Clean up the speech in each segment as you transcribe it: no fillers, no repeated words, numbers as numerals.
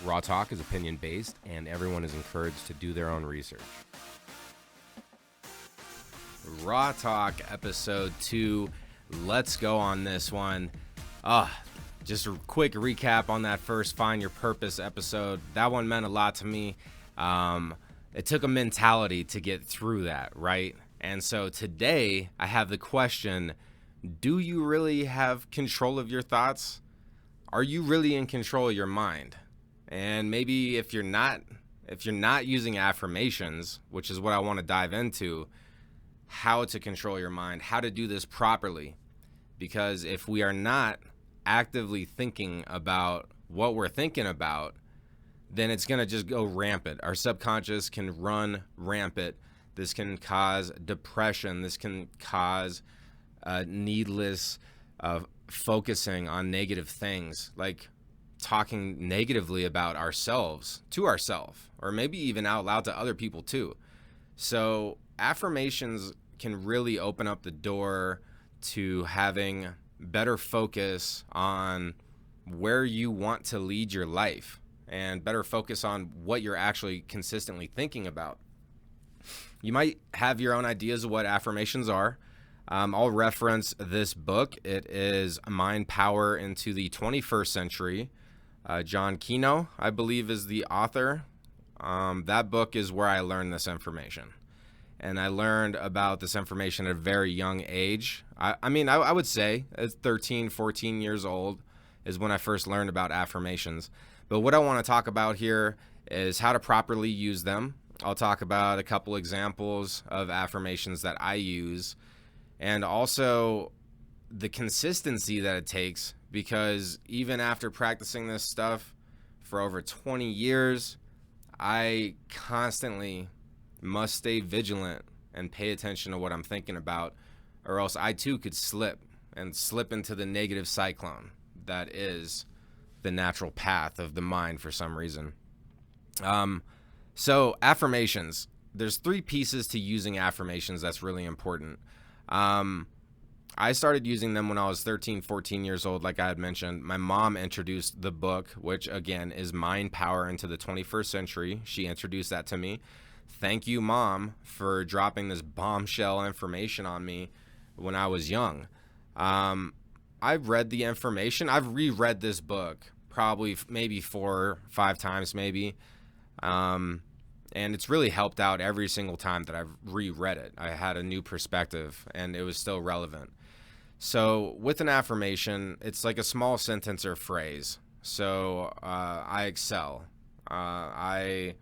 Raw Talk is opinion-based, and everyone is encouraged to do their own research. Raw Talk, episode 2. Let's go on this one. Just a quick recap on that first Find Your Purpose episode. That one meant a lot to me. It took a mentality to get through that, right? And so today, I have the question, do you really have control of your thoughts? Are you really in control of your mind? And maybe if you're not using affirmations, which is what I want to dive into, how to control your mind, how to do this properly. Because if we are not actively thinking about what we're thinking about, then it's going to just go rampant. Our subconscious can run rampant. This can cause depression. This can cause needless focusing on negative things, like talking negatively about ourselves to ourselves, or maybe even out loud to other people too. So affirmations can really open up the door to having better focus on where you want to lead your life and better focus on what you're actually consistently thinking about. You might have your own ideas of what affirmations are. I'll reference this book. It is Mind Power into the 21st Century. John Kino, I believe, is the author. That book is where I learned this information. And I learned about this information at a very young age. I would say at 13, 14 years old is when I first learned about affirmations. But what I want to talk about here is how to properly use them. I'll talk about a couple examples of affirmations that I use, and also the consistency that it takes, because even after practicing this stuff for over 20 years, I constantly must stay vigilant and pay attention to what I'm thinking about, or else I too could slip into the negative cyclone that is the natural path of the mind for some reason. So affirmations, there's 3 pieces to using affirmations that's really important. I started using them when I was 13, 14 years old, like I had mentioned. My mom introduced the book, which again is Mind Power into the 21st Century. She introduced that to me. Thank you, Mom, for dropping this bombshell information on me when I was young. I've read the information. I've reread this book probably maybe 4 or 5 times maybe. And it's really helped out every single time that I've reread it. I had a new perspective and it was still relevant. So with an affirmation, it's like a small sentence or phrase. So I excel. I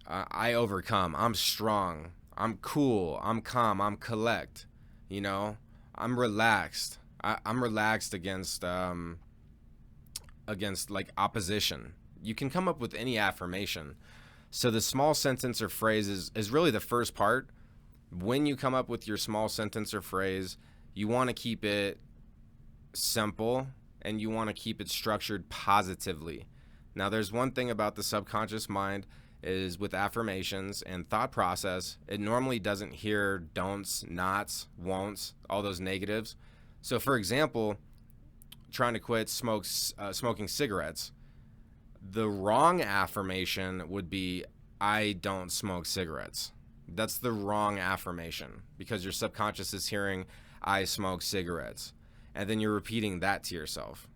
overcome. I'm strong. I'm cool. I'm calm. I'm collect. I'm relaxed. I'm relaxed against like opposition. You can come up with any affirmation. So the small sentence or phrase is really the first part. When you come up with your small sentence or phrase, you want to keep it simple and you want to keep it structured positively. Now, there's one thing about the subconscious mind is with affirmations and thought process, it normally doesn't hear don'ts, nots, won'ts, all those negatives. So, for example, trying to quit smoking cigarettes, the wrong affirmation would be, I don't smoke cigarettes. That's the wrong affirmation because your subconscious is hearing, I smoke cigarettes. And then you're repeating that to yourself.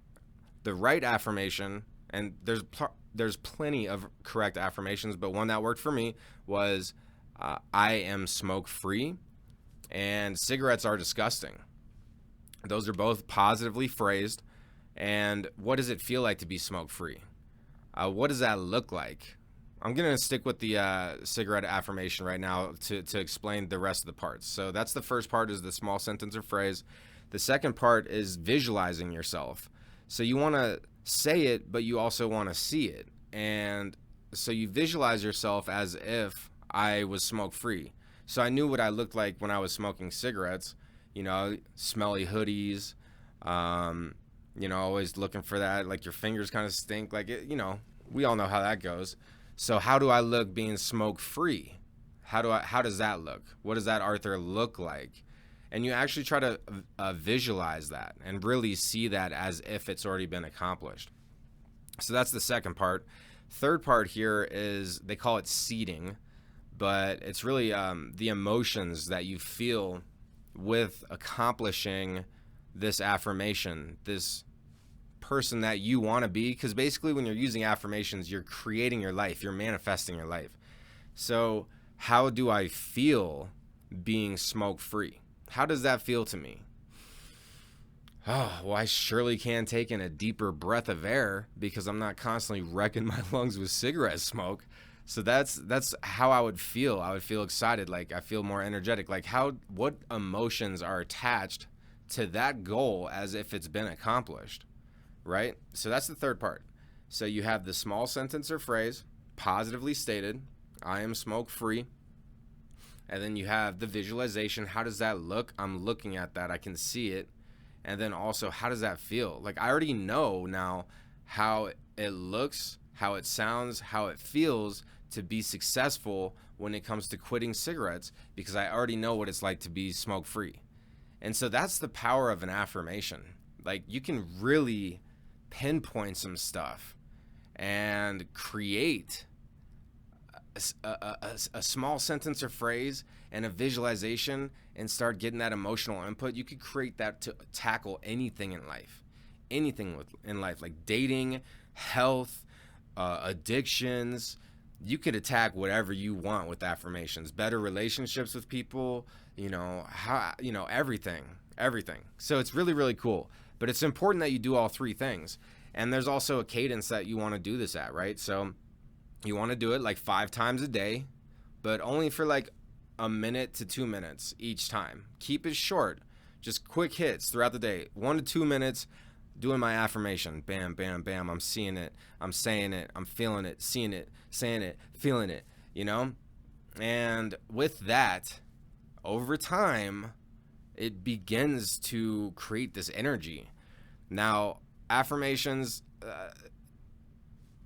The right affirmation, and there's plenty of correct affirmations, but one that worked for me was, I am smoke-free and cigarettes are disgusting. Those are both positively phrased. And what does it feel like to be smoke-free? What does that look like? I'm going to stick with the cigarette affirmation right now to explain the rest of the parts. So that's the first part, is the small sentence or phrase. The second part is visualizing yourself. So you want to say it, but you also want to see it. And so you visualize yourself as if I was smoke-free. So I knew what I looked like when I was smoking cigarettes, smelly hoodies, always looking for that, like your fingers kind of stink, like it, we all know how that goes. So how do I look being smoke-free? How does that look? What does that Arthur look like? And you actually try to visualize that and really see that as if it's already been accomplished. So that's the second part. Third part here is they call it seeding, but it's really the emotions that you feel with accomplishing this affirmation, this person that you want to be. Because basically when you're using affirmations, you're creating your life, you're manifesting your life. So how do I feel being smoke free? How does that feel to me? Oh, well, I surely can take in a deeper breath of air because I'm not constantly wrecking my lungs with cigarette smoke. So that's how I would feel. I would feel excited, like I feel more energetic. Like what emotions are attached to that goal as if it's been accomplished, right? So that's the third part. So you have the small sentence or phrase, positively stated, I am smoke free. And then you have the visualization. How does that look? I'm looking at that. I can see it. And then also, how does that feel? Like, I already know now how it looks, how it sounds, how it feels to be successful when it comes to quitting cigarettes, because I already know what it's like to be smoke free. And so that's the power of an affirmation. Like, you can really pinpoint some stuff and create a small sentence or phrase and a visualization and start getting that emotional input. You could create that to tackle anything in life, like dating, health, addictions. You could attack whatever you want with affirmations, better relationships with people, everything. So it's really, really cool, but it's important that you do all three things. And there's also a cadence that you want to do this at, right? So you want to do it like 5 times a day, but only for like a minute to 2 minutes each time. Keep it short, just quick hits throughout the day, 1 to 2 minutes, doing my affirmation. Bam, bam, bam. I'm seeing it. I'm saying it. I'm feeling it, seeing it, saying it, feeling it, And with that, over time, it begins to create this energy. Now, affirmations,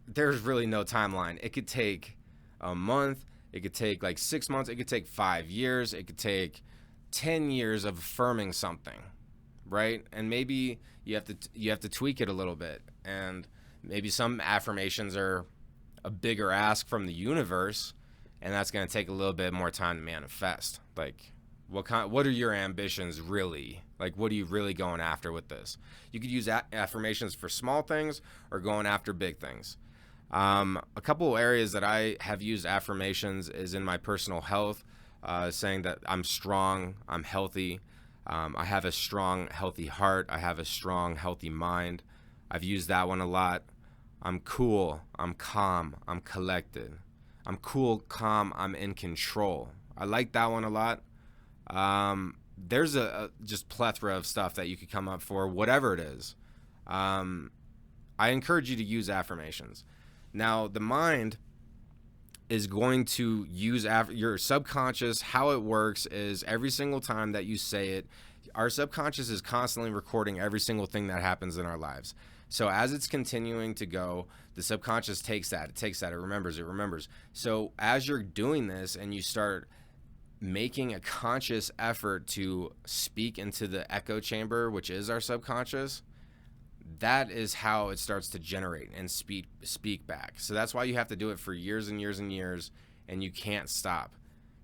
there's really no timeline. It could take a month. It could take like 6 months. It could take 5 years. It could take 10 years of affirming something, right? And maybe you have to tweak it a little bit. And maybe some affirmations are a bigger ask from the universe, and that's going to take a little bit more time to manifest. Like, what are your ambitions really? Like, what are you really going after with this? You could use affirmations for small things or going after big things. A couple areas that I have used affirmations is in my personal health, saying that I'm strong, I'm healthy, I have a strong, healthy heart, I have a strong, healthy mind. I've used that one a lot. I'm cool, I'm calm, I'm collected. I'm cool, calm, I'm in control. I like that one a lot. There's a just plethora of stuff that you could come up for, whatever it is. I encourage you to use affirmations. Now, the mind is going to use your subconscious. How it works is every single time that you say it, our subconscious is constantly recording every single thing that happens in our lives. So as it's continuing to go, the subconscious takes that, it remembers. So as you're doing this and you start making a conscious effort to speak into the echo chamber, which is our subconscious, that is how it starts to generate and speak back. So that's why you have to do it for years and years and years, and you can't stop.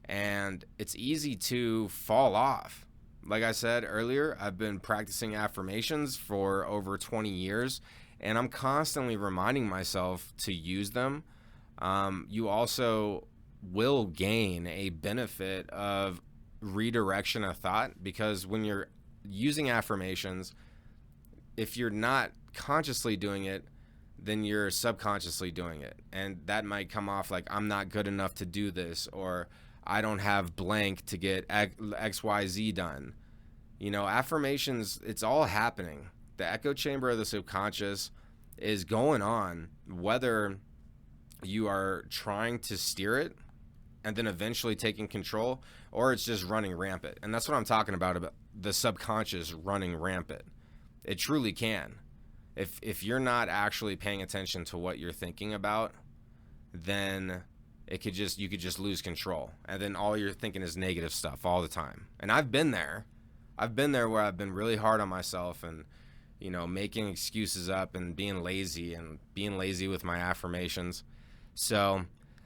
And it's easy to fall off. Like I said earlier, I've been practicing affirmations for over 20 years, and I'm constantly reminding myself to use them. You also will gain a benefit of redirection of thought, because when you're using affirmations, if you're not consciously doing it, then you're subconsciously doing it. And that might come off like, I'm not good enough to do this, or I don't have blank to get XYZ done. Affirmations, it's all happening. The echo chamber of the subconscious is going on, whether you are trying to steer it and then eventually taking control, or it's just running rampant. And that's what I'm talking about the subconscious running rampant. It truly can. If you're not actually paying attention to what you're thinking about, then you could just lose control. And then all you're thinking is negative stuff all the time. And I've been there. I've been there where I've been really hard on myself and making excuses up and being lazy with my affirmations. So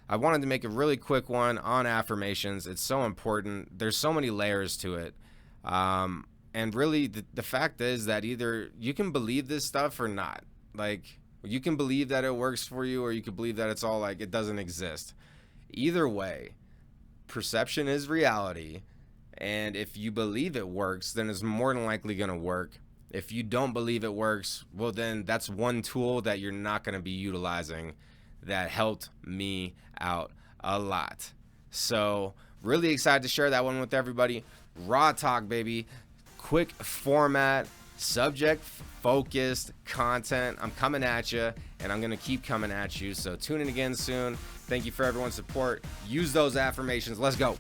I wanted to make a really quick one on affirmations. It's so important. There's so many layers to it. And really, the fact is that either you can believe this stuff or not. Like, you can believe that it works for you, or you can believe that it's all like it doesn't exist. Either way, perception is reality. And if you believe it works, then it's more than likely going to work. If you don't believe it works, well, then that's one tool that you're not going to be utilizing that helped me out a lot. So really excited to share that one with everybody. Raw talk, baby. Quick format, subject focused content. I'm coming at you, and I'm going to keep coming at you. So tune in again soon. Thank you for everyone's support. Use those affirmations. Let's go.